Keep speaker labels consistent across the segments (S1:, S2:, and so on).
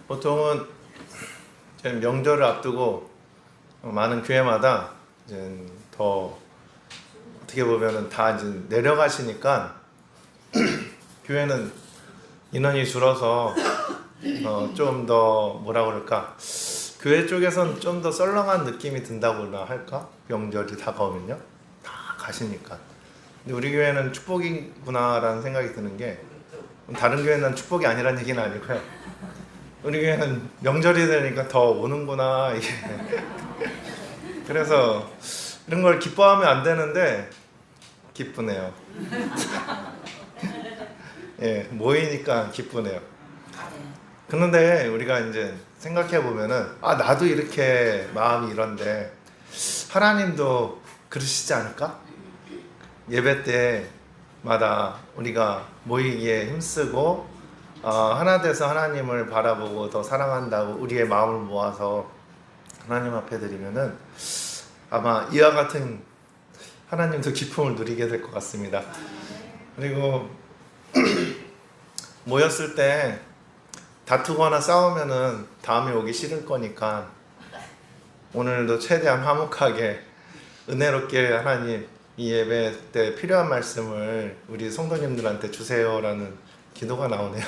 S1: 보통은 이제 명절을 앞두고 많은 교회마다 이제 더 어떻게 보면은 다 이제 내려가시니까 교회는 인원이 줄어서 좀 더 뭐라 그럴까, 교회 쪽에선 좀 더 썰렁한 느낌이 든다고나 할까? 명절이 다가오면요 다 가시니까. 근데 우리 교회는 축복이구나라는 생각이 드는 게, 다른 교회는 축복이 아니란 얘기는 아니고요, 우리 교회는 명절이 되니까 더 오는구나 이게. 그래서 이런 걸 기뻐하면 안 되는데 기쁘네요. 예, 모이니까 기쁘네요. 그런데 우리가 이제 생각해 보면은, 나도 이렇게 마음이 이런데 하나님도 그러시지 않을까? 예배 때마다 우리가 모이기에 힘쓰고 하나 돼서 하나님을 바라보고 더 사랑한다고 우리의 마음을 모아서 하나님 앞에 드리면은 아마 이와 같은 하나님도 기쁨을 누리게 될 것 같습니다. 그리고 모였을 때 다투거나 싸우면은 다음에 오기 싫을 거니까 오늘도 최대한 화목하게 은혜롭게 하나님 이 예배 때 필요한 말씀을 우리 성도님들한테 주세요라는 기도가 나오네요.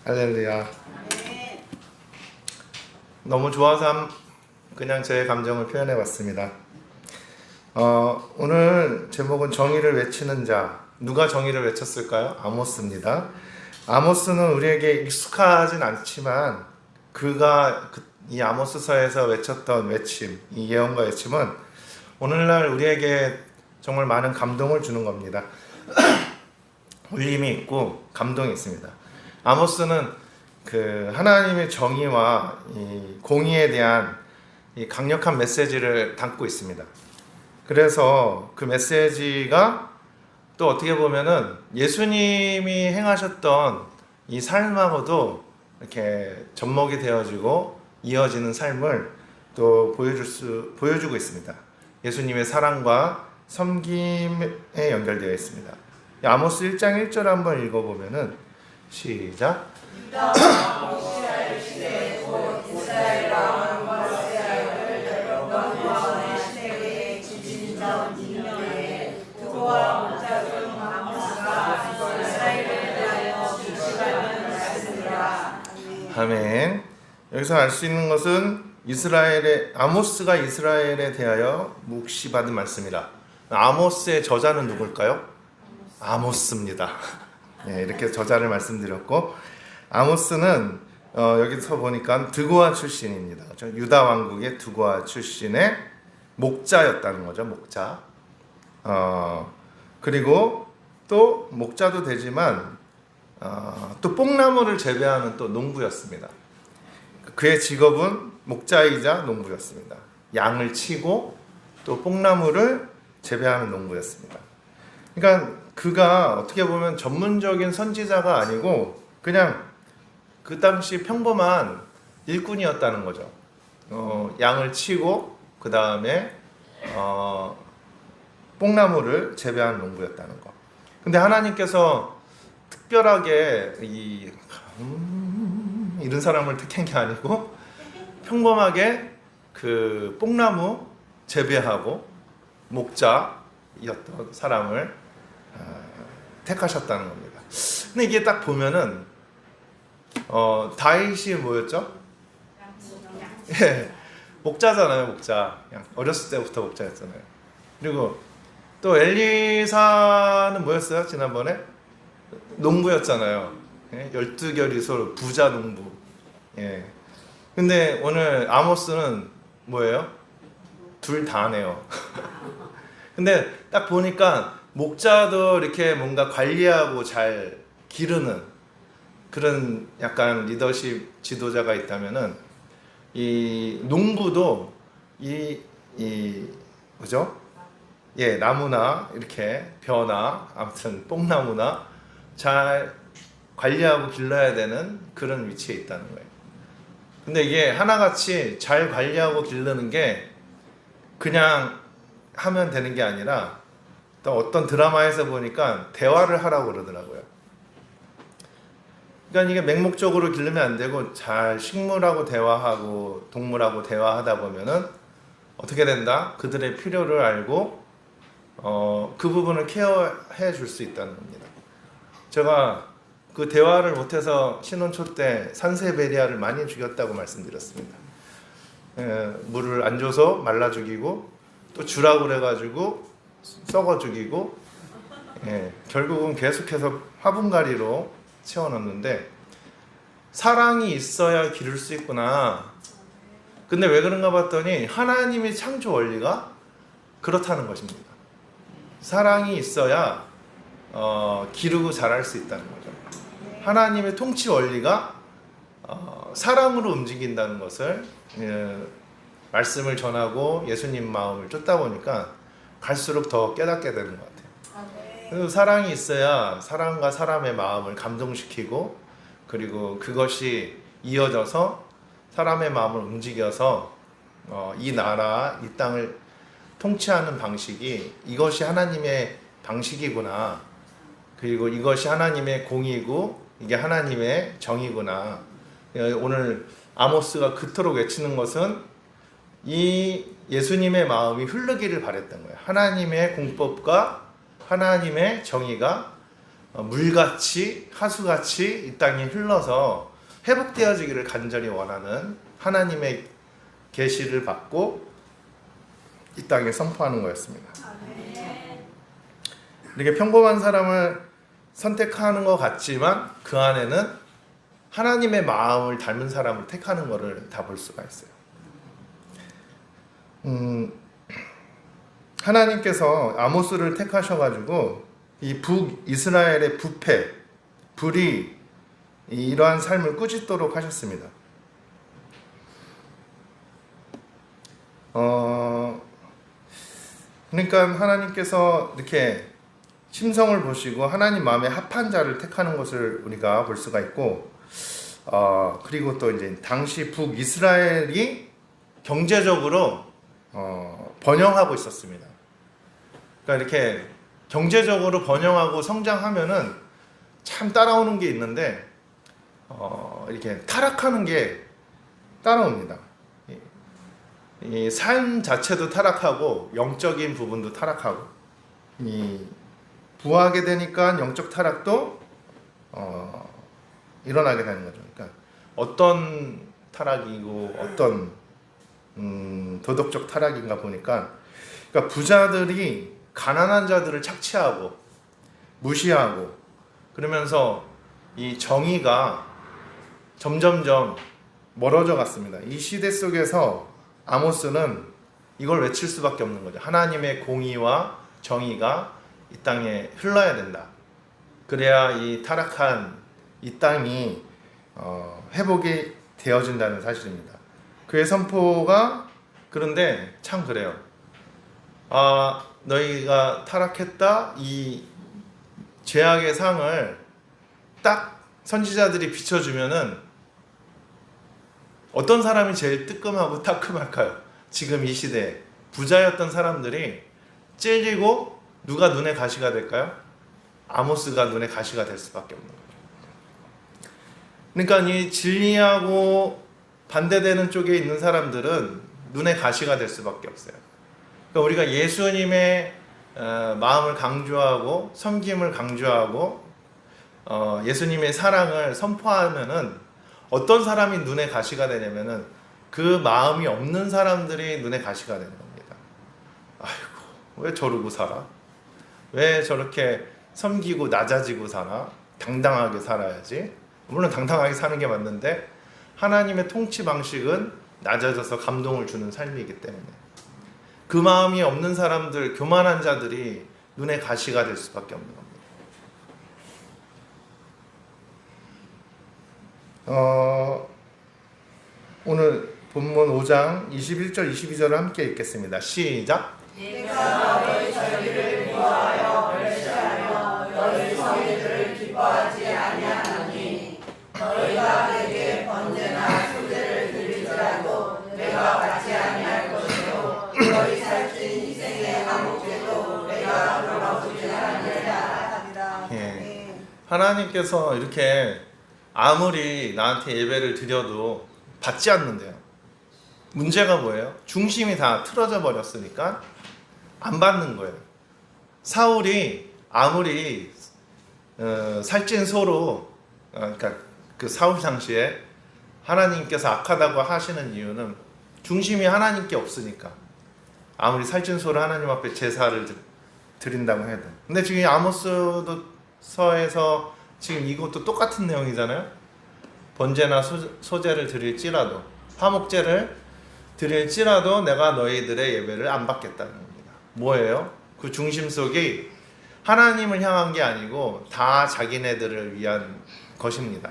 S1: 할렐루야. 너무 좋아서 그냥 제 감정을 표현해 봤습니다. 오늘 제목은 정의를 외치는 자. 누가 정의를 외쳤을까요? 아모스입니다. 아모스는 우리에게 익숙하진 않지만 그가 이 아모스서에서 외쳤던 외침, 이 예언과 외침은 오늘날 우리에게 정말 많은 감동을 주는 겁니다. 울림이 있고 감동이 있습니다. 아모스는 그 하나님의 정의와 이 공의에 대한 이 강력한 메시지를 담고 있습니다. 그래서 그 메시지가 또 어떻게 보면은 예수님이 행하셨던 이 삶하고도 이렇게 접목이 되어지고 이어지는 삶을 또 보여주고 있습니다. 예수님의 사랑과 섬김에 연결되어 있습니다. 아모스 1장 1절 한번 읽어보면은 시작. 아멘. 여기서 알 수 있는 것은 아모스가 이스라엘에 대하여 묵시받은 말씀이라. 아모스의 저자는 누굴까요? 아모스입니다. 네, 이렇게 저자를 말씀드렸고, 아모스는 여기서 보니까 드고아 출신입니다. 그렇죠? 유다 왕국의 드고아 출신의 목자였다는 거죠. 목자. 그리고 또 목자도 되지만 또 뽕나무를 재배하는 또 농부였습니다. 그의 직업은 목자이자 농부였습니다. 양을 치고 또 뽕나무를 재배하는 농부였습니다. 그러니까 그가 어떻게 보면 전문적인 선지자가 아니고 그냥 그 당시 평범한 일꾼이었다는 거죠. 양을 치고 그 다음에 뽕나무를 재배하는 농부였다는 거. 근데 하나님께서 특별하게 이런 사람을 택한 게 아니고 평범하게 그 뽕나무 재배하고 목자였던 사람을 택하셨다는 겁니다. 근데 이게 딱 보면은 다윗이 뭐였죠? 예, 목자잖아요. 목자. 어렸을 때부터 목자였잖아요. 그리고 또 엘리사는 뭐였어요? 지난번에 농부였잖아요. 예? 12겨리소 부자 농부. 예. 근데 오늘 아모스는 뭐예요? 둘 다네요. 근데 딱 보니까 목자도 이렇게 뭔가 관리하고 잘 기르는 그런 약간 리더십 지도자가 있다면은 이 농부도 뭐죠? 예, 나무나 이렇게 벼나 아무튼 뽕나무나 잘 관리하고 길러야 되는 그런 위치에 있다는 거예요. 근데 이게 하나같이 잘 관리하고 기르는 게 그냥 하면 되는 게 아니라 또 어떤 드라마에서 보니까 대화를 하라고 그러더라고요. 그러니까 이게 맹목적으로 기르면 안 되고 잘 식물하고 대화하고 동물하고 대화하다 보면은 어떻게 된다? 그들의 필요를 알고 그 부분을 케어해 줄 수 있다는 겁니다. 제가 그 대화를 못해서 신혼초 때 산세베리아를 많이 죽였다고 말씀드렸습니다. 물을 안 줘서 말라 죽이고 또 주라고 그래가지고 썩어 죽이고 결국은 계속해서 화분가리로 채워넣는데 사랑이 있어야 기를 수 있구나. 근데 왜 그런가 봤더니 하나님의 창조 원리가 그렇다는 것입니다. 사랑이 있어야 기르고 자랄 수 있다는 거죠. 하나님의 통치 원리가 사랑으로 움직인다는 것을 말씀을 전하고 예수님 마음을 쫓다 보니까 갈수록 더 깨닫게 되는 것 같아요. 그래서 사랑이 있어야 사람과 사람의 마음을 감동시키고 그리고 그것이 이어져서 사람의 마음을 움직여서 이 나라, 이 땅을 통치하는 방식이 이것이 하나님의 방식이구나. 그리고 이것이 하나님의 공의고 이게 하나님의 정의구나. 오늘 아모스가 그토록 외치는 것은 이 예수님의 마음이 흐르기를 바랬던 거예요. 하나님의 공법과 하나님의 정의가 물같이 하수같이 이 땅에 흘러서 회복되어지기를 간절히 원하는 하나님의 계시를 받고 이 땅에 선포하는 거였습니다. 이렇게 평범한 사람을 선택하는 것 같지만 그 안에는 하나님의 마음을 닮은 사람을 택하는 것을 다 볼 수가 있어요. 하나님께서 아모스를 택하셔가지고 이 북이스라엘의 부패, 불이 이러한 삶을 꾸짖도록 하셨습니다. 그러니까 하나님께서 이렇게 심성을 보시고 하나님 마음에 합한 자를 택하는 것을 우리가 볼 수가 있고, 그리고 또 이제 당시 북이스라엘이 경제적으로 번영하고 있었습니다. 그러니까 이렇게 경제적으로 번영하고 성장하면은 참 따라오는 게 있는데 이렇게 타락하는 게 따라옵니다. 이 삶 자체도 타락하고 영적인 부분도 타락하고 이 부하게 되니까 영적 타락도 일어나게 되는 거죠. 그러니까 어떤 타락이고 어떤 도덕적 타락인가 보니까 그러니까 부자들이 가난한 자들을 착취하고 무시하고 그러면서 이 정의가 점점점 멀어져 갔습니다. 이 시대 속에서 아모스는 이걸 외칠 수밖에 없는 거죠. 하나님의 공의와 정의가 이 땅에 흘러야 된다. 그래야 이 타락한 이 땅이 회복이 되어진다는 사실입니다. 그의 선포가 그런데 참 그래요. 너희가 타락했다. 이 죄악의 상을 딱 선지자들이 비춰주면은 어떤 사람이 제일 뜨끔하고 따끔할까요? 지금 이 시대에 부자였던 사람들이 찔리고 누가 눈에 가시가 될까요? 아모스가 눈에 가시가 될 수밖에 없는 거죠. 그러니까 이 진리하고 반대되는 쪽에 있는 사람들은 눈에 가시가 될 수밖에 없어요. 그러니까 우리가 예수님의 마음을 강조하고 섬김을 강조하고 예수님의 사랑을 선포하면은 어떤 사람이 눈에 가시가 되냐면은 그 마음이 없는 사람들이 눈에 가시가 되는 겁니다. 아이고, 왜 저러고 살아? 왜 저렇게 섬기고 낮아지고 살아? 당당하게 살아야지. 물론 당당하게 사는 게 맞는데 하나님의 통치 방식은 낮아져서 감동을 주는 삶이기 때문에 그 마음이 없는 사람들, 교만한 자들이 눈에 가시가 될 수밖에 없는 겁니다. 오늘 본문 5장 21절 22절을 함께 읽겠습니다. 시작.
S2: 내가 너희 저희를 미워하여 멸시하며 너희 성의들을 기뻐하지 아니하노니 너희가 내게 번제나 수제를 드릴지라도 내가 받지 아니할 것이요 너희 살찐 희생의 아무것도 내가 돌아보지 아니하리라.
S1: 하나님께서 이렇게 아무리 나한테 예배를 드려도 받지 않는데요. 문제가 뭐예요? 중심이 다 틀어져 버렸으니까 안 받는 거예요. 사울이 아무리 살찐 소로 그러니까 그 사울 당시에 하나님께서 악하다고 하시는 이유는 중심이 하나님께 없으니까, 아무리 살찐 소로 하나님 앞에 제사를 드린다고 해도. 근데 지금 아모스서에서 지금 이것도 똑같은 내용이잖아요. 번제나 소제를 드릴지라도, 화목제를 드릴지라도 내가 너희들의 예배를 안 받겠다는 겁니다. 뭐예요? 그 중심 속이 하나님을 향한 게 아니고 다 자기네들을 위한 것입니다.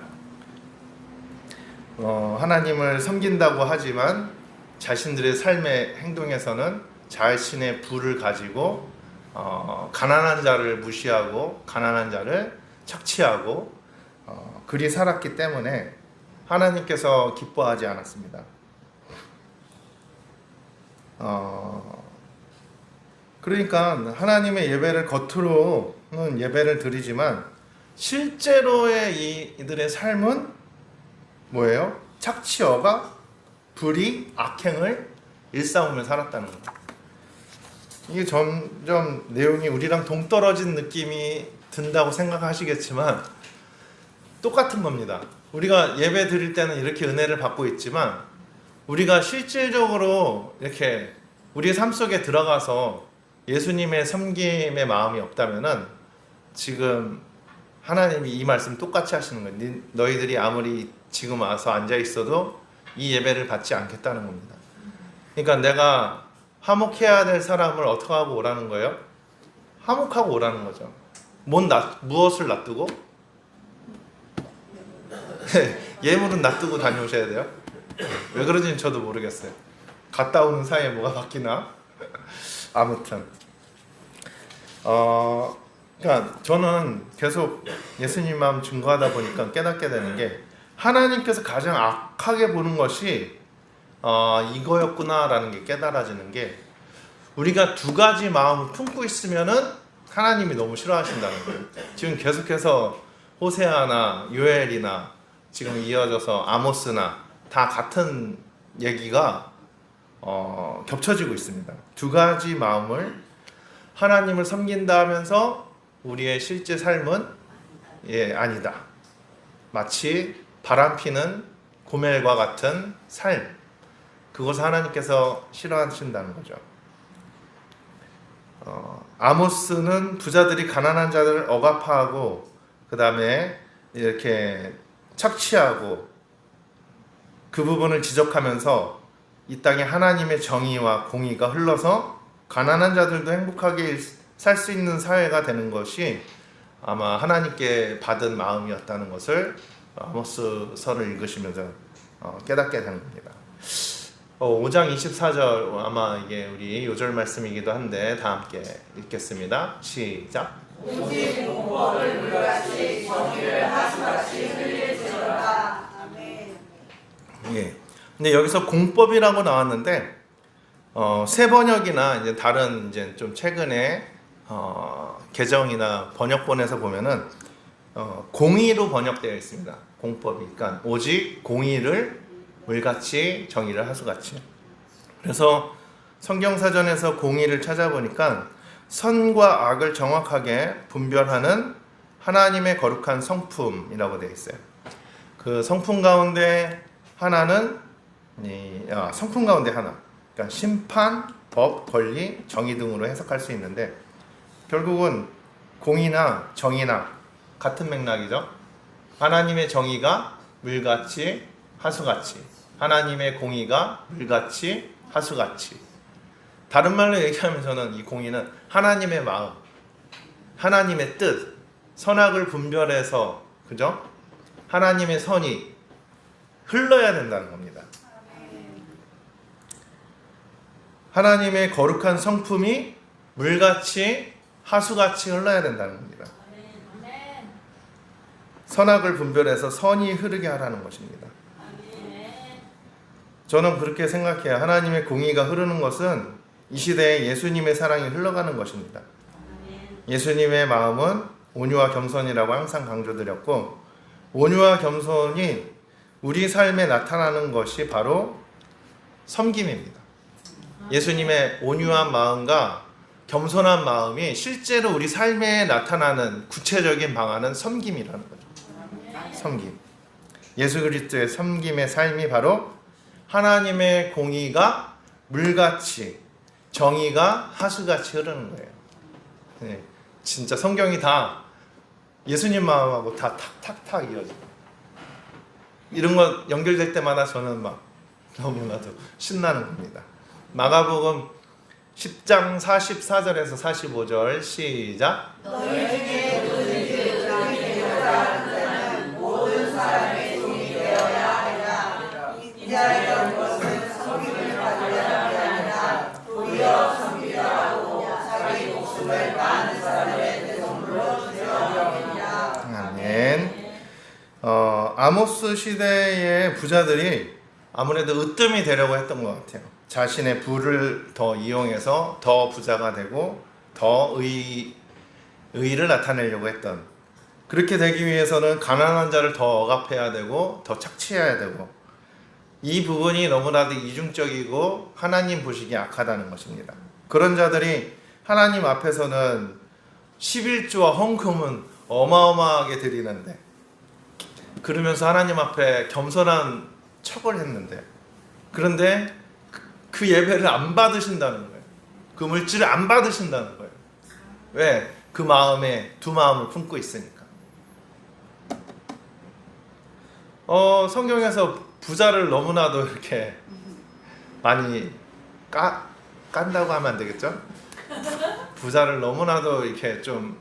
S1: 하나님을 섬긴다고 하지만 자신들의 삶의 행동에서는 자신의 부를 가지고 가난한 자를 무시하고 가난한 자를 착취하고 그리 살았기 때문에 하나님께서 기뻐하지 않았습니다. 그러니까 하나님의 예배를 겉으로는 예배를 드리지만 실제로의 이들의 삶은 뭐예요? 착취어가 불의, 악행을 일삼으며 살았다는 거예요. 이게 점점 내용이 우리랑 동떨어진 느낌이 든다고 생각하시겠지만 똑같은 겁니다. 우리가 예배 드릴 때는 이렇게 은혜를 받고 있지만 우리가 실질적으로 이렇게 우리의 삶 속에 들어가서 예수님의 섬김의 마음이 없다면은 지금 하나님이 이 말씀 똑같이 하시는 거예요. 너희들이 아무리 지금 와서 앉아 있어도 이 예배를 받지 않겠다는 겁니다. 그러니까 내가 화목해야 될 사람을 어떻게 하고 오라는 거예요? 화목하고 오라는 거죠. 무엇을 놔두고? 예물은 놔두고 다녀오셔야 돼요. 왜 그런지는 저도 모르겠어요. 갔다 오는 사이에 뭐가 바뀌나? 아무튼 그러니까 저는 계속 예수님 마음 증거하다 보니까 깨닫게 되는 게, 하나님께서 가장 악하게 보는 것이 이거였구나라는 게 깨달아지는 게, 우리가 두 가지 마음을 품고 있으면은 하나님이 너무 싫어하신다는 거예요. 지금 계속해서 호세아나 요엘이나 지금 이어져서 아모스나 다 같은 얘기가 겹쳐지고 있습니다. 두 가지 마음을, 하나님을 섬긴다 하면서 우리의 실제 삶은 아니다. 마치 바람피는 고멜과 같은 삶, 그것을 하나님께서 싫어하신다는 거죠. 아모스는 부자들이 가난한 자들을 억압하고 그 다음에 이렇게 착취하고 그 부분을 지적하면서 이 땅에 하나님의 정의와 공의가 흘러서 가난한 자들도 행복하게 살 수 있는 사회가 되는 것이 아마 하나님께 받은 마음이었다는 것을 아모스서를 읽으시면서 깨닫게 되는 겁니다. 5장 24절 아마 이게 우리 요절 말씀이기도 한데 다 함께 읽겠습니다. 시작.
S2: 오직 공법을 물같이 정의를 하수같이 흘릴지어다. 아멘.
S1: 예. 근데 여기서 공법이라고 나왔는데 새 번역이나 이제 다른 이제 좀 최근에 개정이나 번역본에서 보면은 공의로 번역되어 있습니다. 공법이. 그러니까 오직 공의를 물같이 정의를 하수같이. 그래서 성경사전에서 공의를 찾아보니까 선과 악을 정확하게 분별하는 하나님의 거룩한 성품이라고 되어 있어요. 그 성품 가운데 하나는 성품 가운데 하나, 그러니까 심판, 법, 권리, 정의 등으로 해석할 수 있는데 결국은 공의나 정의나 같은 맥락이죠. 하나님의 정의가 물같이 하수같이, 하나님의 공의가 물같이 하수같이. 다른 말로 얘기하면서는 이 공의는 하나님의 마음, 하나님의 뜻, 선악을 분별해서, 그죠? 하나님의 선이 흘러야 된다는 겁니다. 하나님의 거룩한 성품이 물같이 하수같이 흘러야 된다는 겁니다. 선악을 분별해서 선이 흐르게 하라는 것입니다. 저는 그렇게 생각해요. 하나님의 공의가 흐르는 것은 이 시대에 예수님의 사랑이 흘러가는 것입니다. 예수님의 마음은 온유와 겸손이라고 항상 강조드렸고, 온유와 겸손이 우리 삶에 나타나는 것이 바로 섬김입니다. 예수님의 온유한 마음과 겸손한 마음이 실제로 우리 삶에 나타나는 구체적인 방안은 섬김이라는 거죠. 섬김. 예수 그리스도의 섬김의 삶이 바로 하나님의 공의가 물같이, 정의가 하수같이 흐르는 거예요. 네, 진짜 성경이 다 예수님 마음하고 다 탁탁탁 이어져요. 이런 거 연결될 때마다 저는 막 너무나도 신나는 겁니다. 마가복음 10장 44절에서 45절 시작.
S2: 너희 중에 누구든지 자기 되고자 하는 모든 사람의 종이 되어야 하리라. 인자의 것은 섬김을 받으려 함이 아니라 도리어 섬기려 하고 자기 목숨을 많은 사람의 대성물로 주려 함이니라.
S1: 아멘. 아모스 시대의 부자들이 아무래도 으뜸이 되려고 했던 것 같아요. 자신의 부를 더 이용해서 더 부자가 되고 더 의의를 나타내려고 했던, 그렇게 되기 위해서는 가난한 자를 더 억압해야 되고 더 착취해야 되고, 이 부분이 너무나도 이중적이고 하나님 보시기에 악하다는 것입니다. 그런 자들이 하나님 앞에서는 11조와 헌금은 어마어마하게 드리는데, 그러면서 하나님 앞에 겸손한 척을 했는데, 그런데 그 예배를 안 받으신다는 거예요. 그 물질을 안 받으신다는 거예요. 왜? 그 마음에 두 마음을 품고 있으니까. 성경에서 부자를 너무나도 이렇게 많이 깐다고 하면 안 되겠죠? 부자를 너무나도 이렇게 좀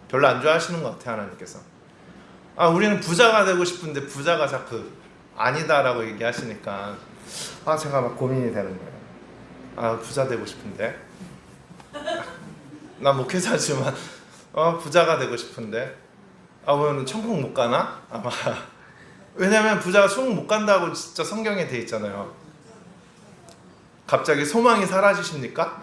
S1: 별로 안 좋아하시는 것 같아요, 하나님께서. 우리는 부자가 되고 싶은데 부자가 자꾸 아니다라고 얘기하시니까 제가 막 고민이 되는 거예요. 부자 되고 싶은데, 나 목회자지만 부자가 되고 싶은데, 오늘 천국 못 가나? 아마 왜냐면 부자가 천국 못 간다고 진짜 성경에 돼 있잖아요. 갑자기 소망이 사라지십니까?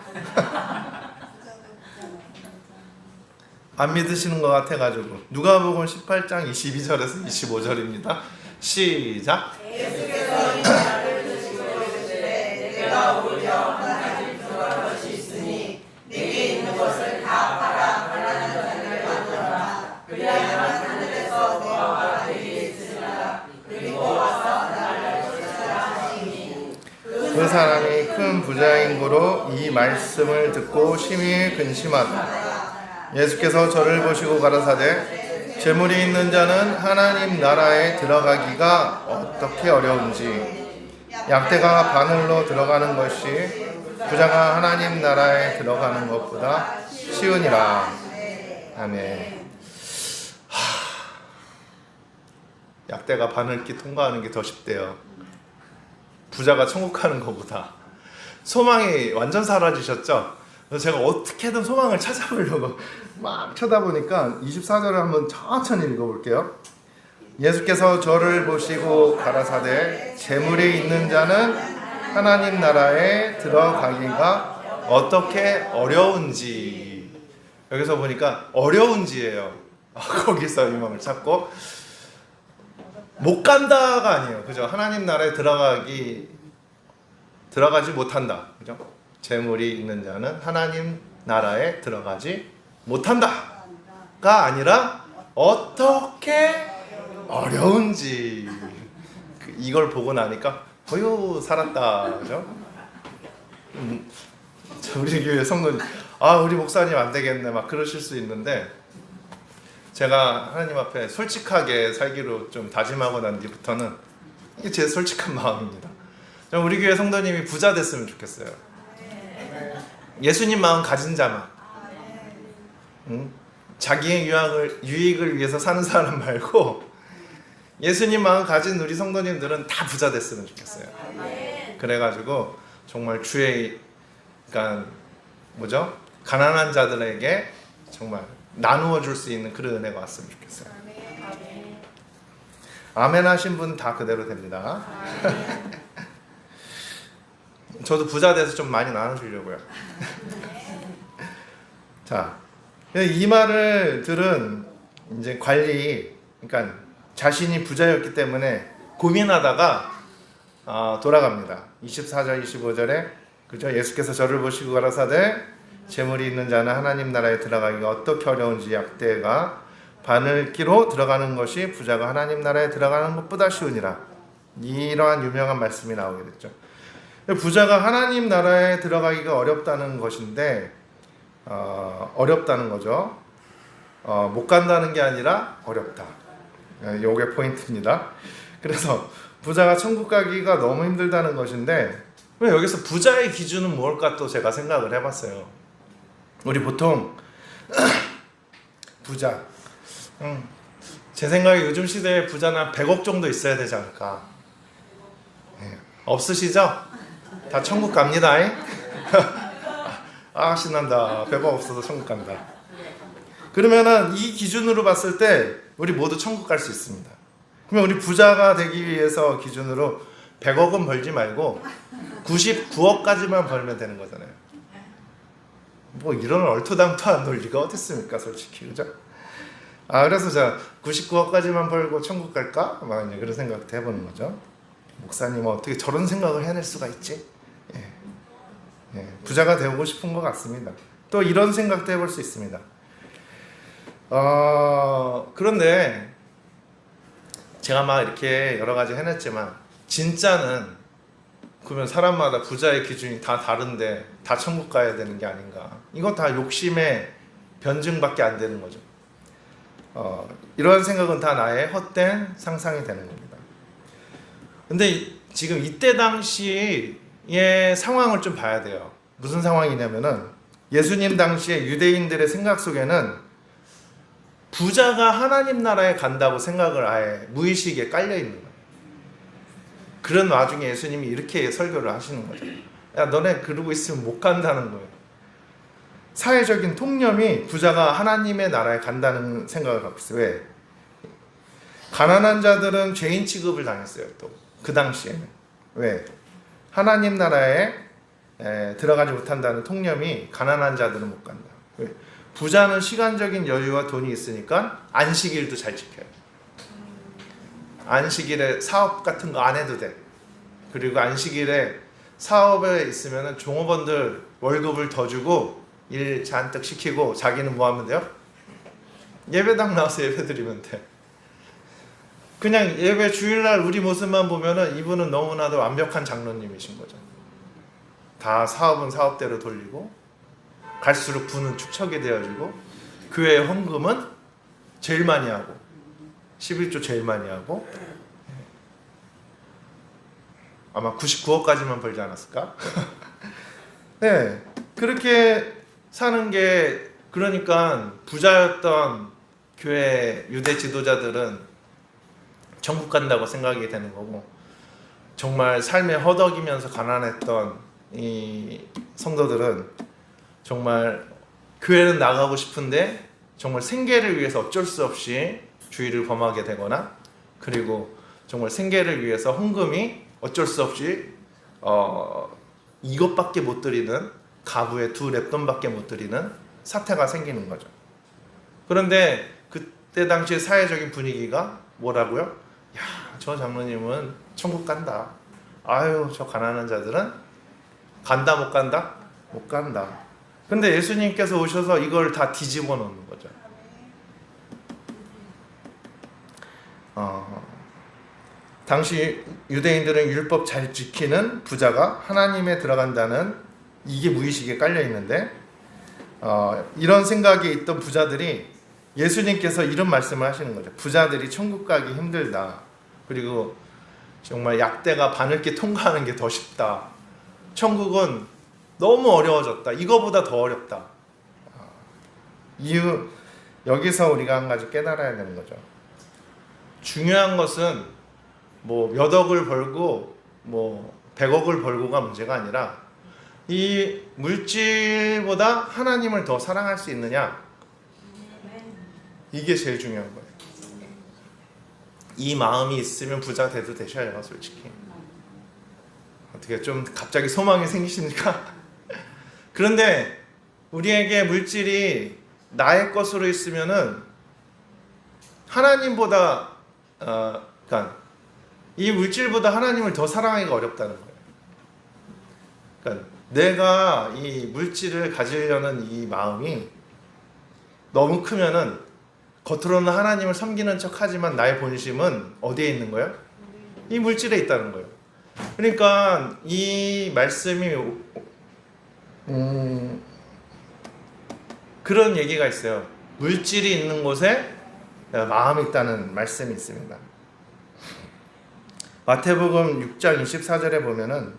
S1: 안 믿으시는 것 같아가지고 누가복음 18장 22절에서 25절입니다. 시작.
S2: 예수께서 이 말을 듣고 이르시되 내가 오히려 하나님 들어갈 것이 있으니 내게 있는 것을 다 팔아 가난한 자를 만들어라. 그리하면 하늘에서 너와 너희에게 있으리라. 그리고 와서 나를 쫓으라 하시니,
S1: 그 사람이 큰 부자인 고로 이 말씀을 듣고 심히 근심하다. 예수께서 저를 보시고 가라사대 재물이 있는 자는 하나님 나라에 들어가기가 어떻게 어려운지, 약대가 바늘로 들어가는 것이 부자가 하나님 나라에 들어가는 것보다 쉬우니라. 아멘. 약대가 바늘기 통과하는 게 더 쉽대요. 부자가 천국 가는 것보다. 소망이 완전 사라지셨죠? 그래서 제가 어떻게든 소망을 찾아보려고 막 쳐다보니까 24절을 한번 천천히 읽어볼게요. 예수께서 저를 보시고 가라사대 재물이 있는 자는 하나님 나라에 들어가기가 어떻게 어려운지. 여기서 보니까 어려운지예요. 거기서 희망을 찾고, 못 간다가 아니에요. 그죠? 하나님 나라에 들어가지 못한다. 그죠? 재물이 있는 자는 하나님 나라에 들어가지 못한다가 아니라 어떻게 어려운지. 이걸 보고 나니까 어휴 살았다. 그죠? 우리 교회 성도님 우리 목사님 안 되겠네 막 그러실 수 있는데, 제가 하나님 앞에 솔직하게 살기로 좀 다짐하고 난 뒤부터는 이게 제 솔직한 마음입니다. 우리 교회 성도님이 부자 됐으면 좋겠어요. 예수님 마음 가진 자만, 자기의 유익을 위해서 사는 사람 말고 예수님 마음 가진 우리 성도님들은 다 부자 됐으면 좋겠어요. 그래가지고 정말 그러니까 가난한 자들에게 정말 나누어 줄 수 있는 그런 은혜가 왔으면 좋겠어요. 아멘 하신 분 다 그대로 됩니다. 저도 부자 돼서 좀 많이 나눠주려고요. 자, 이 말을 들은 이제 관리, 그러니까 자신이 부자였기 때문에 고민하다가 돌아갑니다. 24절 25절에 그죠? 예수께서 저를 보시고 가라사대 재물이 있는 자는 하나님 나라에 들어가기가 어떻게 어려운지 약대가 바늘기로 들어가는 것이 부자가 하나님 나라에 들어가는 것보다 쉬우니라. 이러한 유명한 말씀이 나오게 됐죠. 부자가 하나님 나라에 들어가기가 어렵다는 것인데 어렵다는 거죠. 못 간다는 게 아니라 어렵다. 요게 포인트입니다. 그래서 부자가 천국 가기가 너무 힘들다는 것인데 여기서 부자의 기준은 뭘까 또 제가 생각을 해봤어요. 우리 보통 부자 제 생각에 요즘 시대에 부자는 한 100억 정도 있어야 되지 않을까. 없으시죠? 다 천국 갑니다. 신난다. 100억 없어도 천국 간다. 그러면은 이 기준으로 봤을 때 우리 모두 천국 갈 수 있습니다. 그러면 우리 부자가 되기 위해서 기준으로 100억은 벌지 말고 99억까지만 벌면 되는 거잖아요. 뭐 이런 얼토당토한 논리가 어디 있습니까, 솔직히. 그죠? 그래서 자 99억까지만 벌고 천국 갈까? 막 이제 그런 생각도 해보는 거죠. 목사님은 어떻게 저런 생각을 해낼 수가 있지? 부자가 되고 싶은 것 같습니다. 또 이런 생각도 해볼 수 있습니다. 그런데 제가 막 이렇게 여러 가지 해냈지만 진짜는 그러면 사람마다 부자의 기준이 다 다른데 다 천국 가야 되는 게 아닌가. 이거 다 욕심의 변증밖에 안 되는 거죠. 이런 생각은 다 나의 헛된 상상이 되는 겁니다. 근데 지금 이때 당시의 상황을 좀 봐야 돼요. 무슨 상황이냐면은 예수님 당시에 유대인들의 생각 속에는 부자가 하나님 나라에 간다고 생각을 아예 무의식에 깔려 있는 거예요. 그런 와중에 예수님이 이렇게 설교를 하시는 거죠. 야, 너네 그러고 있으면 못 간다는 거예요. 사회적인 통념이 부자가 하나님의 나라에 간다는 생각을 갖고 있어요. 왜? 가난한 자들은 죄인 취급을 당했어요. 또 그 당시에는. 왜? 하나님 나라에 들어가지 못한다는 통념이 가난한 자들은 못 간다. 왜? 부자는 시간적인 여유와 돈이 있으니까 안식일도 잘 지켜요. 안식일에 사업 같은 거 안 해도 돼. 그리고 안식일에 사업에 있으면 종업원들 월급을 더 주고 일 잔뜩 시키고 자기는 뭐 하면 돼요? 예배당 나와서 예배 드리면 돼. 그냥 예배 주일날 우리 모습만 보면은 이분은 너무나도 완벽한 장로님이신 거죠. 다 사업은 사업대로 돌리고 갈수록 부는 축척이 되어지고 교회 헌금은 제일 많이 하고 11조 제일 많이 하고 아마 99억까지만 벌지 않았을까? 네, 그렇게 사는 게 그러니까 부자였던 교회 유대 지도자들은 천국 간다고 생각이 되는 거고 정말 삶에 허덕이면서 가난했던 이 성도들은 정말 교회는 나가고 싶은데 정말 생계를 위해서 어쩔 수 없이 주의를 범하게 되거나 그리고 정말 생계를 위해서 헌금이 어쩔 수 없이 이것밖에 못 드리는 가부의 2랩돈밖에 못 드리는 사태가 생기는 거죠. 그런데 그때 당시의 사회적인 분위기가 뭐라고요? 야, 저 장로님은 천국 간다. 아유, 저 가난한 자들은 간다 못 간다? 못 간다. 근데 예수님께서 오셔서 이걸 다 뒤집어 놓는 거죠. 당시 유대인들은 율법 잘 지키는 부자가 하나님에 들어간다는 이게 무의식에 깔려 있는데 이런 생각이 있던 부자들이 예수님께서 이런 말씀을 하시는 거죠. 부자들이 천국 가기 힘들다. 그리고 정말 약대가 바늘길 통과하는 게 더 쉽다. 천국은 너무 어려워졌다. 이거보다 더 어렵다. 이유 여기서 우리가 한 가지 깨달아야 되는 거죠. 중요한 것은 뭐 몇 억을 벌고 뭐 100억을 벌고가 문제가 아니라 이 물질보다 하나님을 더 사랑할 수 있느냐, 이게 제일 중요한 거예요. 이 마음이 있으면 부자 돼도 되셔요, 솔직히. 어떻게 좀 갑자기 소망이 생기십니까? 그런데 우리에게 물질이 나의 것으로 있으면은 하나님보다 그러니까 이 물질보다 하나님을 더 사랑하기가 어렵다는 거예요. 그러니까 내가 이 물질을 가지려는 이 마음이 너무 크면은 겉으로는 하나님을 섬기는 척하지만 나의 본심은 어디에 있는 거예요? 이 물질에 있다는 거예요. 그러니까 이 말씀이 그런 얘기가 있어요. 물질이 있는 곳에 마음이 있다는 말씀이 있습니다. 마태복음 6장 24절에 보면은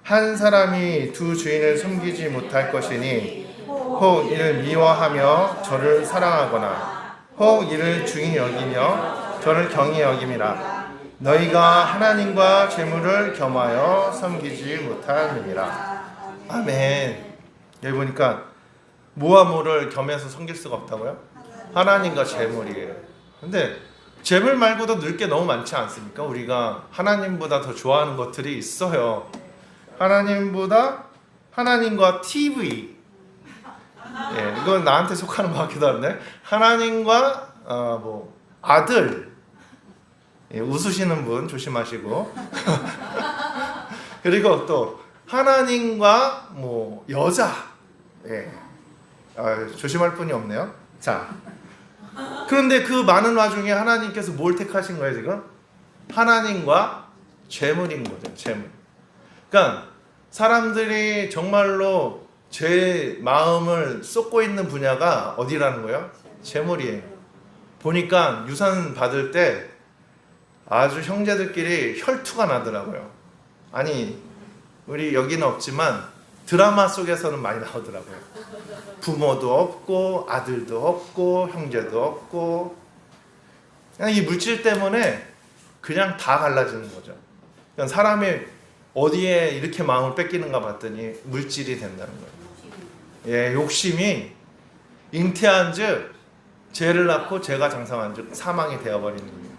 S1: 한 사람이 두 주인을 섬기지 못할 것이니 혹 이를 미워하며 저를 사랑하거나 혹 이를 중히 여기며 저를 경히 여김이라. 너희가 하나님과 재물을 겸하여 섬기지 못함이니라. 아멘. 여기 보니까 뭐와 뭐를 겸해서 섬길 수가 없다고요? 하나님과 재물이에요. 근데 재물 말고도 늘 게 너무 많지 않습니까? 우리가 하나님보다 더 좋아하는 것들이 있어요. 하나님과 TV. 예, 이건 나한테 속하는 것 같기도 한데 하나님과 아들. 예, 웃으시는 분 조심하시고. 그리고 또 하나님과 여자. 예. 조심할 분이 없네요. 자, 그런데 그 많은 와중에 하나님께서 뭘 택하신 거예요 지금? 하나님과 재물인 거죠. 재물. 그러니까 사람들이 정말로 제 마음을 쏟고 있는 분야가 어디라는 거예요? 재물이에요. 보니까 유산 받을 때 아주 형제들끼리 혈투가 나더라고요. 아니 우리 여기는 없지만 드라마 속에서는 많이 나오더라고요. 부모도 없고 아들도 없고 형제도 없고 그냥 이 물질 때문에 그냥 다 갈라지는 거죠. 그냥 사람이 어디에 이렇게 마음을 뺏기는가 봤더니 물질이 된다는 거예요. 예, 욕심이 잉태한즉 죄를 낳고 죄가 장성한즉 사망이 되어버리는 거예요.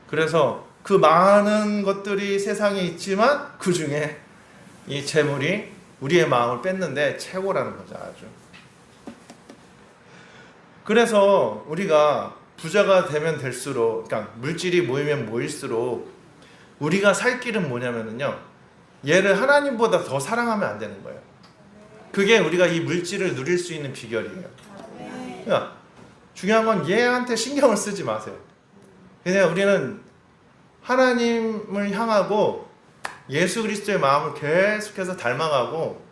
S1: 그래서 그 많은 것들이 세상에 있지만 그 중에 이 재물이 우리의 마음을 뺏는데 최고라는 거죠. 아주. 그래서 우리가 부자가 되면 될수록, 그러니까 물질이 모이면 모일수록 우리가 살 길은 뭐냐면요, 얘를 하나님보다 더 사랑하면 안 되는 거예요. 그게 우리가 이 물질을 누릴 수 있는 비결이에요. 그러니까 중요한 건 얘한테 신경을 쓰지 마세요. 그냥 우리는 하나님을 향하고 예수 그리스도의 마음을 계속해서 닮아가고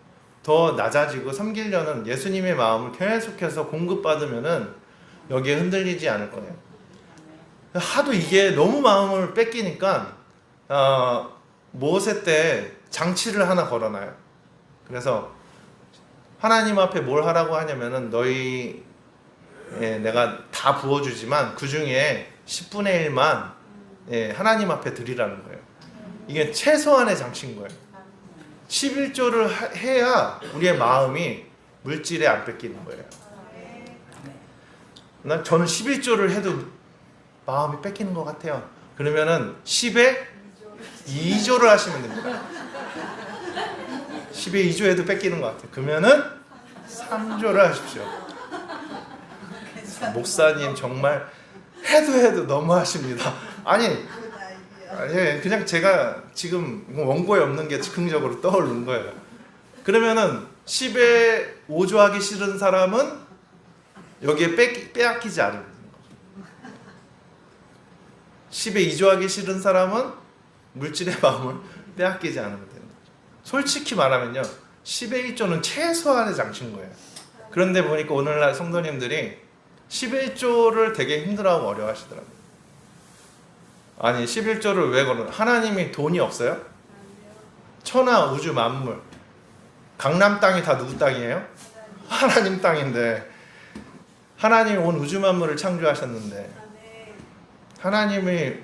S1: 더 낮아지고 섬기려는 예수님의 마음을 계속해서 공급받으면은 여기에 흔들리지 않을 거예요. 하도 이게 너무 마음을 뺏기니까 모세 때 장치를 하나 걸어놔요. 그래서 하나님 앞에 뭘 하라고 하냐면은 너희 내가 다 부어주지만 그 중에 10분의 1만 하나님 앞에 드리라는 거예요. 이게 최소한의 장치인 거예요. 11조를 해야 우리의 마음이 물질에 안 뺏기는 거예요. 저는 11조를 해도 마음이 뺏기는 것 같아요. 그러면은 10에 2조를 하시면 됩니다. 10에 2조 해도 뺏기는 것 같아요. 그러면은 3조를 하십시오. 목사님 정말 해도 너무 하십니다. 아니 그냥 제가 지금 원고에 없는 게 즉흥적으로 떠오르는 거예요. 그러면은 10에 5조 하기 싫은 사람은 여기에 빼앗기지 않는 거죠. 10에 2조 하기 싫은 사람은 물질의 마음을 빼앗기지 않으면 되는 거죠. 솔직히 말하면요, 10에 1조는 최소한의 장치인 거예요. 그런데 보니까 오늘날 성도님들이 11조를 되게 힘들어하고 어려워하시더라고요. 아니 11조를 왜 걸어? 하나님이 돈이 없어요? 천하 우주 만물 강남 땅이 다 누구 땅이에요? 하나님 땅인데, 하나님이 온 우주 만물을 창조하셨는데 하나님이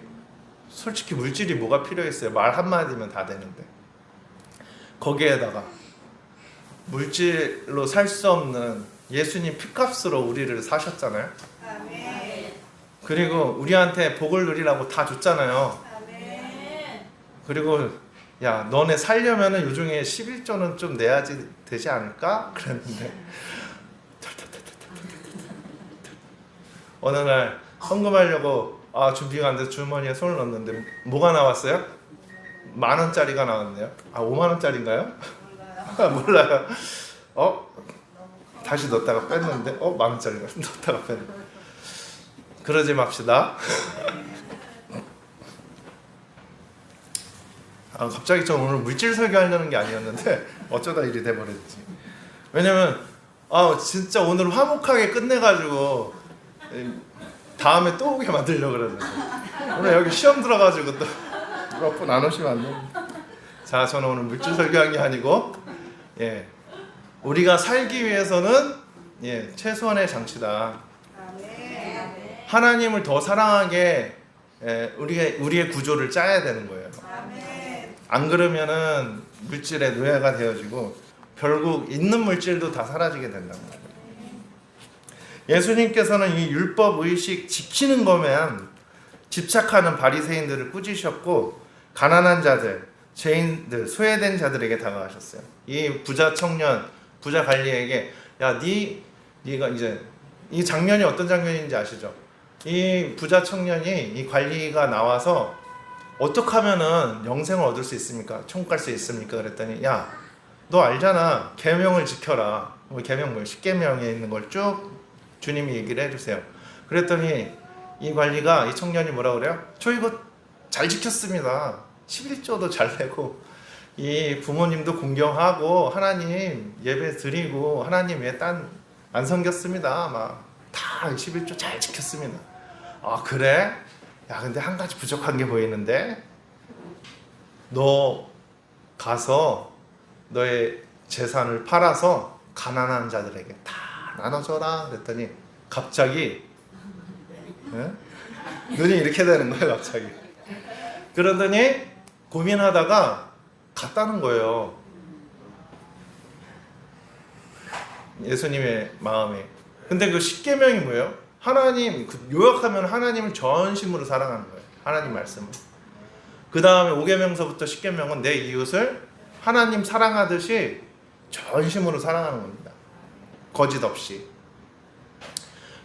S1: 솔직히 물질이 뭐가 필요했어요? 말 한마디면 다 되는데 거기에다가 물질로 살 수 없는 예수님 피값으로 우리를 사셨잖아요. 그리고 우리한테 복을 누리라고 다 줬잖아요. 그리고 야 너네 살려면은 요 중에 11조는 좀 내야지 되지 않을까? 그랬는데 어느 날 헌금하려고 준비가 안 돼서 주머니에 손을 넣었는데 뭐가 나왔어요? 10,000원짜리가 나왔네요. 50,000원짜리인가요? 몰라요. 다시 넣었다가 뺐는데 10,000원짜리가 넣었다가 뺐네. 그러지 맙시다. 갑자기 저 오늘 물질 설교하려는 게 아니었는데 어쩌다 일이 돼버렸지. 왜냐면 진짜 오늘 화목하게 끝내가지고 다음에 또 오게 만들려고 그러는데 오늘 여기 시험 들어가지고 또 몇 분 안 오시면 안 됩니다. 자, 저는 오늘 물질 설교한 게 아니고 우리가 살기 위해서는 최소한의 장치다. 하나님을 더 사랑하게 우리의 구조를 짜야 되는 거예요. 안 그러면은 물질의 노예가 되어지고 결국 있는 물질도 다 사라지게 된다는 거예요. 예수님께서는 이 율법 의식 지키는 것에만 집착하는 바리새인들을 꾸짖으셨고 가난한 자들, 죄인들, 소외된 자들에게 다가가셨어요. 이 부자 청년, 부자 관리에게 네가 이제 이 장면이 어떤 장면인지 아시죠? 이 부자 청년이 이 관리가 나와서 어떻게 하면은 영생을 얻을 수 있습니까? 천국 갈 수 있습니까? 그랬더니 너 알잖아. 계명을 지켜라. 계명 뭐예요? 10계명에 있는 걸 쭉 주님이 얘기를 해주세요. 그랬더니 이 관리가 이 청년이 뭐라 그래요? 저 이거 잘 지켰습니다. 11조도 잘 내고 이 부모님도 공경하고 하나님 예배 드리고 하나님 외에 딴 안 섬겼습니다. 막 다 11조 잘 지켰습니다. 그래? 근데 한 가지 부족한 게 보이는데 너 가서 너의 재산을 팔아서 가난한 자들에게 다 나눠줘라. 그랬더니 갑자기 눈이 이렇게 되는 거예요. 갑자기. 그러더니 고민하다가 갔다는 거예요. 예수님의 마음에. 근데 그 10계명이 뭐예요? 하나님, 요약하면 하나님을 전심으로 사랑하는 거예요. 하나님 말씀을. 그 다음에 5계명서부터 10계명은 내 이웃을 하나님 사랑하듯이 전심으로 사랑하는 겁니다. 거짓 없이.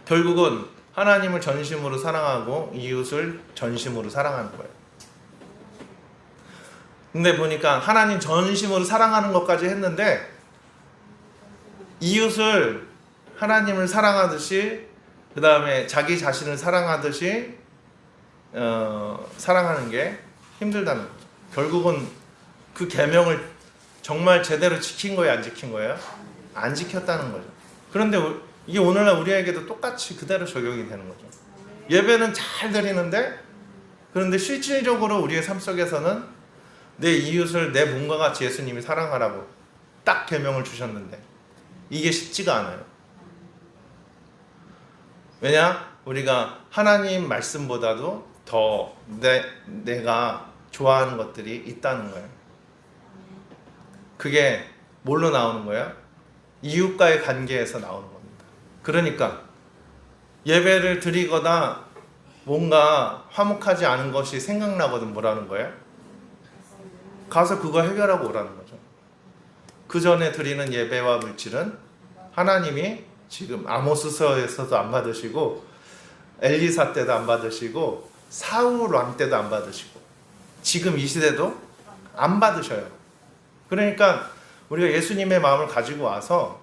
S1: 결국은 하나님을 전심으로 사랑하고 이웃을 전심으로 사랑하는 거예요. 근데 보니까 하나님 전심으로 사랑하는 것까지 했는데 이웃을 하나님을 사랑하듯이 그 다음에 자기 자신을 사랑하듯이 사랑하는 게 힘들다는 거죠. 결국은 그 계명을 정말 제대로 지킨 거예요? 안 지킨 거예요? 안 지켰다는 거죠. 그런데 이게 오늘날 우리에게도 똑같이 그대로 적용이 되는 거죠. 예배는 잘 드리는데 그런데 실질적으로 우리의 삶 속에서는 내 이웃을 내 몸과 같이 예수님이 사랑하라고 딱 계명을 주셨는데 이게 쉽지가 않아요. 왜냐? 우리가 하나님 말씀보다도 더 내가 좋아하는 것들이 있다는 거예요. 그게 뭘로 나오는 거예요? 이웃과의 관계에서 나오는 겁니다. 그러니까 예배를 드리거나 뭔가 화목하지 않은 것이 생각나거든 뭐라는 거예요? 가서 그거 해결하고 오라는 거죠. 그 전에 드리는 예배와 물질은 하나님이 지금 아모스서에서도 안 받으시고 엘리사 때도 안 받으시고 사울 왕 때도 안 받으시고 지금 이 시대도 안 받으셔요. 그러니까 우리가 예수님의 마음을 가지고 와서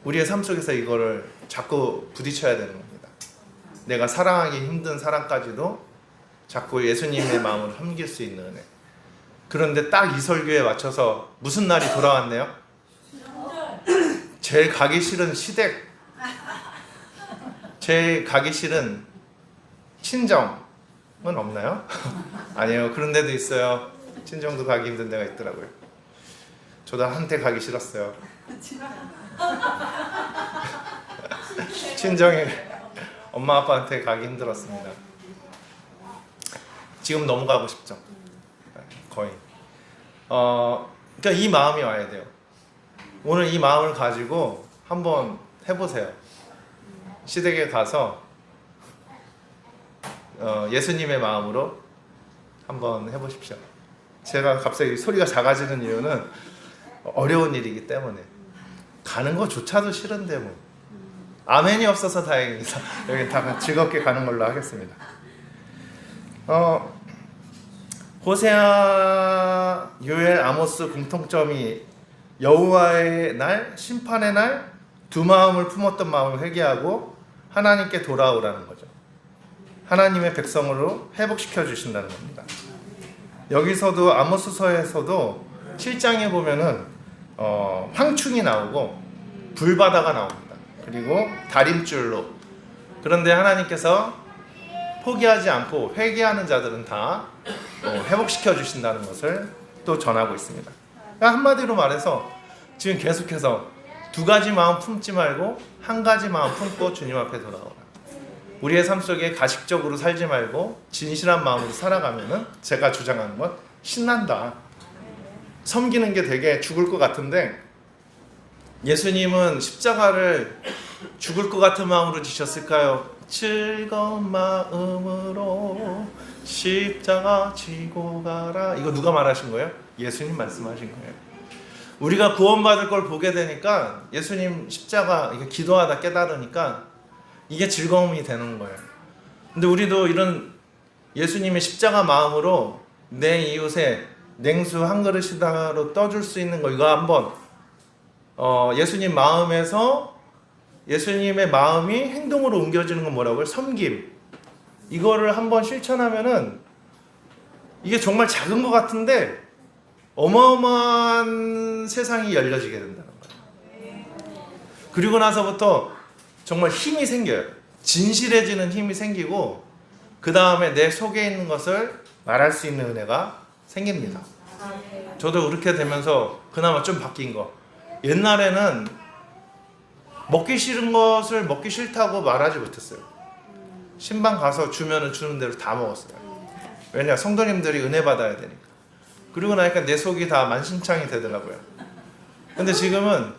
S1: 우리의 삶 속에서 이거를 자꾸 부딪혀야 되는 겁니다. 내가 사랑하기 힘든 사람까지도 자꾸 예수님의 마음을 섬길 수 있는 은혜. 그런데 딱 이 설교에 맞춰서 무슨 날이 돌아왔네요? 제일 가기 싫은 시댁, 제일 가기 싫은 친정은 없나요? 아니에요. 그런 데도 있어요. 친정도 가기 힘든 데가 있더라고요. 저도 한때 가기 싫었어요. 친정에 엄마 아빠한테 가기 힘들었습니다. 지금 너무 가고 싶죠. 거의. 그러니까 이 마음이 와야 돼요. 오늘 이 마음을 가지고 한번 해보세요. 시댁에 가서 예수님의 마음으로 한번 해보십시오. 제가 갑자기 소리가 작아지는 이유는 어려운 일이기 때문에 가는 것조차도 싫은데 뭐 아멘이 없어서 다행입니다. 여기 다 즐겁게 가는 걸로 하겠습니다. 호세아, 요엘, 아모스 공통점이 여호와의 날, 심판의 날 두 마음을 품었던 마음을 회개하고 하나님께 돌아오라는 거죠. 하나님의 백성으로 회복시켜 주신다는 겁니다. 여기서도 아모스서에서도 7장에 보면은 황충이 나오고 불바다가 나옵니다. 그리고 다림줄로. 그런데 하나님께서 포기하지 않고 회개하는 자들은 다 회복시켜 주신다는 것을 또 전하고 있습니다. 그러니까 한마디로 말해서 지금 계속해서 두 가지 마음 품지 말고 한 가지 마음 품고 주님 앞에 돌아오라. 우리의 삶 속에 가식적으로 살지 말고 진실한 마음으로 살아가면은 제가 주장하는 건 신난다. 섬기는 게 되게 죽을 것 같은데 예수님은 십자가를 죽을 것 같은 마음으로 지셨을까요? 즐거운 마음으로 십자가 지고 가라. 이거 누가 말하신 거예요? 예수님 말씀하신 거예요. 우리가 구원받을 걸 보게 되니까 예수님 십자가 이게 기도하다 깨달으니까 이게 즐거움이 되는 거예요. 근데 우리도 이런 예수님의 십자가 마음으로 내 이웃에 냉수 한 그릇이다로 떠줄 수 있는 거 이거 한번 예수님 마음에서 예수님의 마음이 행동으로 옮겨지는 건 뭐라고요? 섬김. 이거를 한번 실천하면은 이게 정말 작은 것 같은데 어마어마한 세상이 열려지게 된다는 거예요. 그리고 나서부터 정말 힘이 생겨요. 진실해지는 힘이 생기고 그 다음에 내 속에 있는 것을 말할 수 있는 은혜가 생깁니다. 저도 그렇게 되면서 그나마 좀 바뀐 거. 옛날에는 먹기 싫은 것을 먹기 싫다고 말하지 못했어요. 신방 가서 주면은 주는 대로 다 먹었어요. 왜냐? 성도님들이 은혜 받아야 되니까. 그리고 나니까 내 속이 다 만신창이 되더라고요. 근데 지금은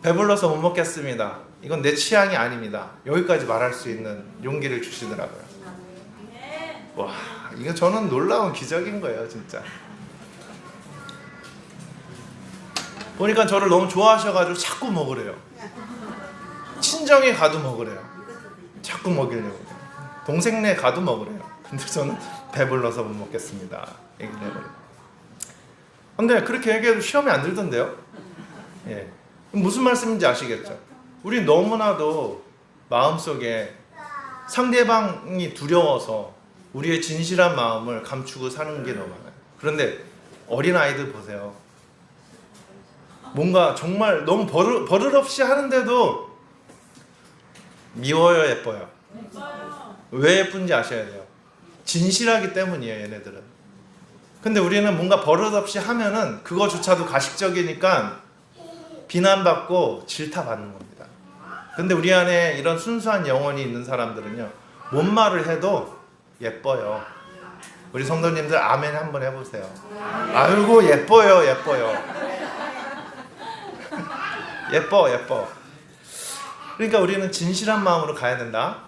S1: 배불러서 못 먹겠습니다. 이건 내 취향이 아닙니다. 여기까지 말할 수 있는 용기를 주시더라고요. 와, 이거 저는 놀라운 기적인 거예요, 진짜. 보니까 저를 너무 좋아하셔가지고 자꾸 먹으래요. 친정에 가도 먹으래요. 자꾸 먹이려고. 동생네 가도 먹으래요. 근데 저는 배불러서 못 먹겠습니다. 얘기를 해버려요. 근데 그렇게 얘기해도 시험에 안 들던데요? 예. 무슨 말씀인지 아시겠죠? 우리 너무나도 마음속에 상대방이 두려워서 우리의 진실한 마음을 감추고 사는 게 너무 많아요. 그런데 어린아이들 보세요. 뭔가 정말 너무 버릇없이 하는데도 미워요, 예뻐요? 왜 예쁜지 아셔야 돼요. 진실하기 때문이에요, 얘네들은. 근데 우리는 뭔가 버릇없이 하면은 그거조차도 가식적이니까 비난받고 질타받는 겁니다. 근데 우리 안에 이런 순수한 영혼이 있는 사람들은요, 뭔 말을 해도 예뻐요. 우리 성도님들 아멘 한번 해보세요. 아이고 예뻐요, 예뻐요. 예뻐. 그러니까 우리는 진실한 마음으로 가야 된다.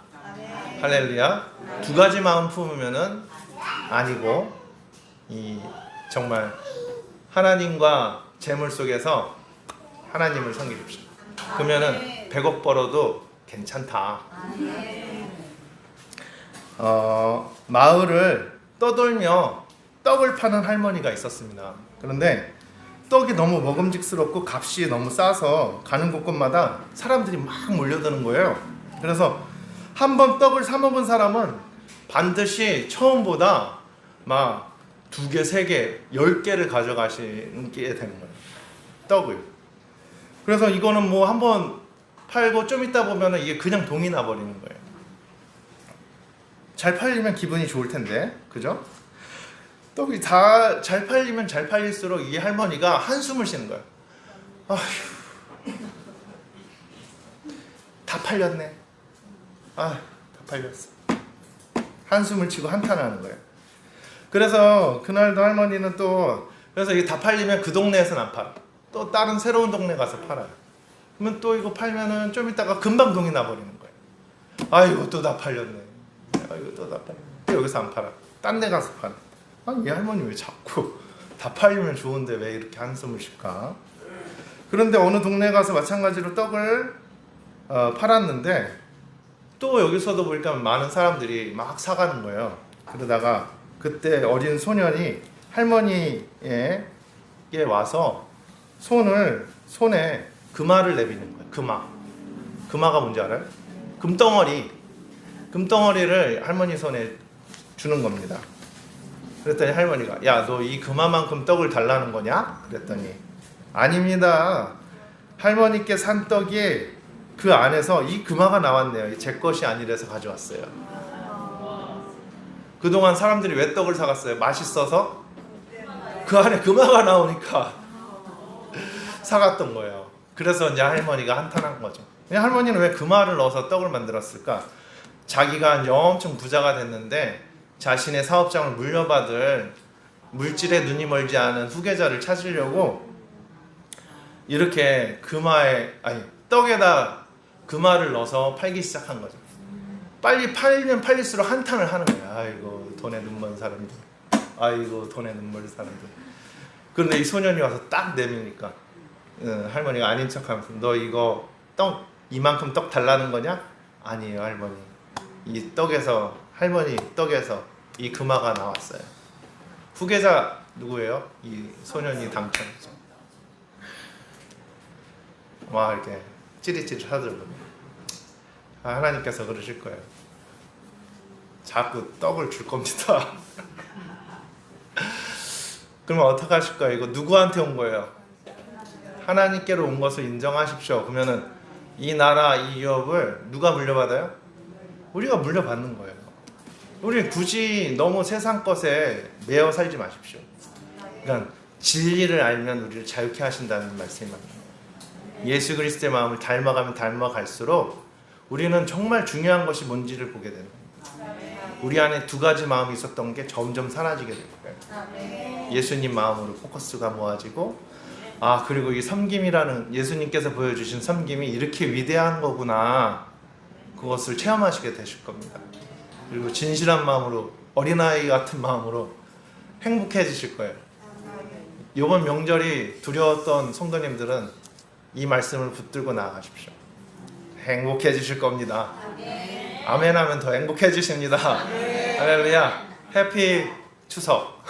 S1: 할렐루야. 두 가지 마음 품으면은 아니고 정말 하나님과 재물 속에서 하나님을 섬기십시오. 그러면은 100억 벌어도 괜찮다. 마을을 떠돌며 떡을 파는 할머니가 있었습니다. 그런데 떡이 너무 먹음직스럽고 값이 너무 싸서 가는 곳곳마다 사람들이 막 몰려드는 거예요. 그래서 한 번 떡을 사 먹은 사람은 반드시 처음보다 막 2개, 3개, 10개를 가져가시게 되는 거예요. 떡을. 그래서 이거는 뭐 한번 팔고 좀 있다 보면 이게 그냥 동이 나버리는 거예요. 잘 팔리면 기분이 좋을 텐데, 그죠? 떡이 다 잘 팔리면 잘 팔릴수록 이 할머니가 한숨을 쉬는 거예요. 아휴, 다 팔렸네. 다 팔렸어. 한숨을 치고 한탄하는 거예요. 그래서 그날도 할머니는 그래서 이게 다 팔리면 그 동네에서는 안 팔아. 또 다른 새로운 동네 가서 팔아요. 그러면 또 이거 팔면은 좀 있다가 금방 동이 나버리는 거예요. 아이고 또 다 팔렸네. 아이고 또 다 팔렸네. 여기서 안 팔아. 딴 데 가서 팔아. 아니 이 할머니 왜 자꾸 다 팔리면 좋은데 왜 이렇게 한숨을 쉴까? 그런데 어느 동네 가서 마찬가지로 떡을 팔았는데 또 여기서도 보니까 많은 사람들이 막 사가는 거예요. 그러다가 그때 어린 소년이 할머니에게 와서 손에 금화를 내미는 거예요. 금화가 뭔지 알아요? 금덩어리를 할머니 손에 주는 겁니다. 그랬더니 할머니가 야, 너 이 금화만큼 떡을 달라는 거냐? 그랬더니 아닙니다. 할머니께 산 떡이 그 안에서 이 금화가 나왔네요. 제 것이 아니라서 가져왔어요. 그동안 사람들이 왜 떡을 사갔어요? 맛있어서? 그 안에 금화가 나오니까 사갔던 거예요. 그래서 이제 할머니가 한탄한 거죠. 할머니는 왜 금화를 넣어서 떡을 만들었을까? 자기가 이제 엄청 부자가 됐는데 자신의 사업장을 물려받을 물질에 눈이 멀지 않은 후계자를 찾으려고 이렇게 떡에다 금화를 넣어서 팔기 시작한 거죠. 빨리 팔면 팔릴수록 한탄을 하는 거야. 아이고 돈에 눈먼 사람들. 아이고 돈에 눈먼 사람들. 그런데 이 소년이 와서 딱 내미니까 할머니가 아닌 척하면서 너 이거 이만큼 떡 달라는 거냐? 아니에요 할머니. 할머니 떡에서 이 금화가 나왔어요. 후계자 누구예요? 이 소년이 당첨이죠. 와 이렇게 찌릿찌릿 하더라고요. 하나님께서 그러실 거예요. 자꾸 떡을 줄 겁니다. 그러면 어떻게 하실 거예요? 이거 누구한테 온 거예요? 하나님께로 온 것을 인정하십시오. 그러면은 이 나라 이 유업을 누가 물려받아요? 우리가 물려받는 거예요. 우리 굳이 너무 세상 것에 매여 살지 마십시오. 그러니까 진리를 알면 우리를 자유케 하신다는 말씀입니다. 예수 그리스도의 마음을 닮아가면 닮아갈수록 우리는 정말 중요한 것이 뭔지를 보게 되는 겁니다. 우리 안에 두 가지 마음이 있었던 게 점점 사라지게 될 거예요. 예수님 마음으로 포커스가 모아지고 그리고 이 섬김이라는 예수님께서 보여주신 섬김이 이렇게 위대한 거구나 그것을 체험하시게 되실 겁니다. 그리고 진실한 마음으로 어린아이 같은 마음으로 행복해지실 거예요. 이번 명절이 두려웠던 성도님들은 이 말씀을 붙들고 나아가십시오. 행복해지실 겁니다. 아멘 하면 더 행복해지십니다. 할렐루야. 해피 추석.